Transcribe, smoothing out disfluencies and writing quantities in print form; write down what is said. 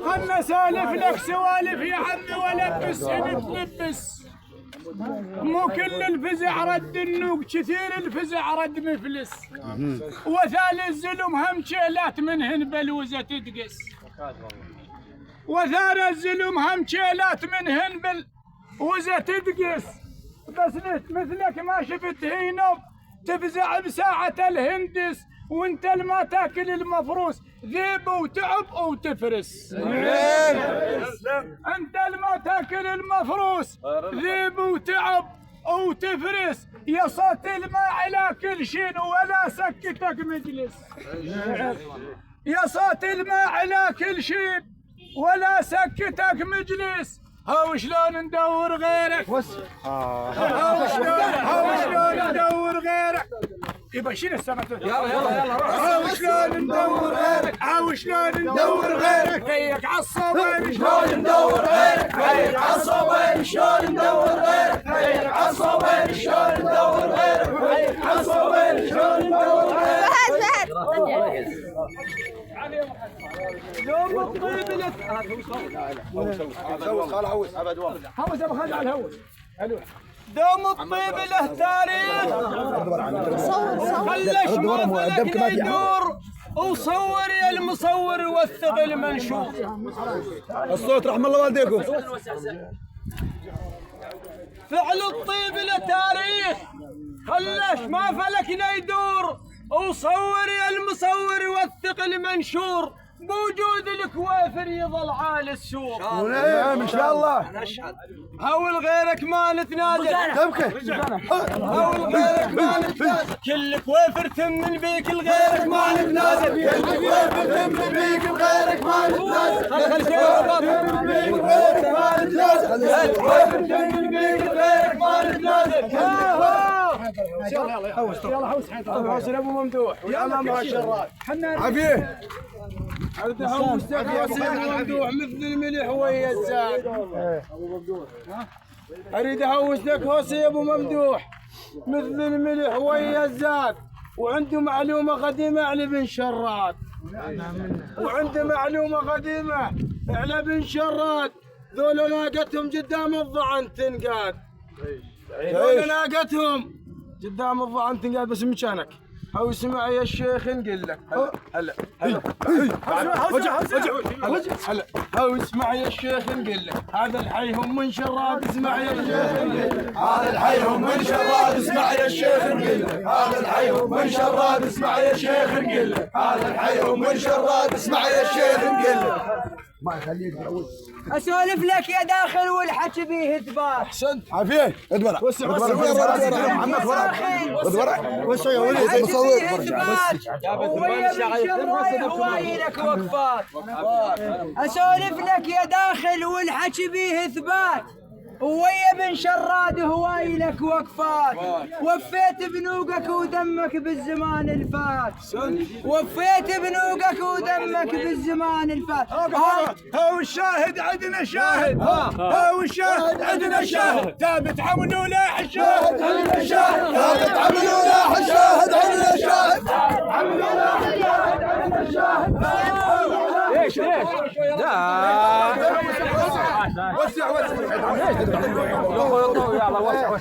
خلنا سالف لك سوالف يا عمي ولبس تلبس. مو كل الفزع رد النوق، كثير الفزع رد مفلس. وثالث الزلم هم شيلات منهن بلوزة تدقس. وثالث الزلم هم شيلات منهن بلوزة تدقس. بس مثلك ما شفت هينب تفزع بساعة الهندس، وانت ما تاكل المفروس ذيب وتعب وتفرس. انت ما تاكل المفروس ذيب وتعب وتفرس. يا صوت الماء على كل شيء ولا سكتك مجلس. يا صوت الماء على كل شيء ولا سكتك مجلس. هاو شلون ندور غيرك؟ هاو شلون ندور غيرك؟ يبا شيل السمك. يلا هاو شلون ندور غيرك؟ هاو شلون ندور غيرك؟ هيك عالصوبين شلون ندور غيرك؟ هيك عالصوبين شلون ندور غيرك؟ هيك عالصوبين شلون ندور غيرك؟ هيك عالصوبين شلون ندور غيرك؟ يوم الطيب لك هوس ابو خالد على الهوس. حلو. دوم الطيب له تاريخ، خلى شمال فلك يدور وصور يا المصور وثق المنشور. الصوت رحم الله والديكم. فعل الطيب له تاريخ، خلى شمال فلكنا يدور وصور يا المصور وثق المنشور. بوجود الكوافر يظل عالي السور. ان شاء الله. هول غيرك ما نتنازل. تبكي. هول غيرك ما نتنازل. كل كوافر ثمن بيك لغيرك ما نتنازل. كل كوافر ثمن بيك لغيرك ما نتنازل. خل ثمن بيك لغيرك ما نتنازل. كوافر ثمن بيك لغيرك ما نتنازل. يلا حوس حوس ابو ممدوح يلا مع الشرات. عافيه. أريد أهوس أبو ممدوح مثل الملح ويا الزاد. أريد أهوس لك هوسي يا أبو ممدوح مثل الملح ويا الزاد. وعنده معلومة قديمة على بن شراد. وعنده معلومة قديمة على بن شراد. ذولا ناقتهم قدام الضعن تنقاد. ذولا ناقتهم قدام الضعن تنقاد. بس مكانك هو اسمع يا الشيخ نقول لك. هلا هلا هو اسمع يا الشيخ نقول لك. هذا الحي هم من شراد اسمع يا الشيخ نقول لك. هذا الحي هم من شراد اسمع يا الشيخ نقول لك. هذا الحي هم من شراد اسمع يا الشيخ نقول لك. هذا الحي هم من شراد اسمع يا الشيخ نقول لك. ما يخليك تعود. اسولف لك يا داخل والحكي بيه اثبات. احسنت. عافيه. ادبر محمد ورا. وش يا ولد مصور هوايلك وقفات. اسولف لك يا داخل والحكي بيه اثبات. ويا بن شراد هوايلك وقفات. وفيت بنوقك ودمك بالزمان الفات. وفيت بنوقك ودمك بالزمان الفات. هاو الشاهد عندنا شاهد. هاو الشاهد عندنا شاهد. ثابت عمل ولاح الشاهد عندنا شاهد. ثابت عمل ولاح الشاهد عندنا شاهد. عمل ولاح الشاهد عندنا شاهد. ليش لا وسع يلا وسع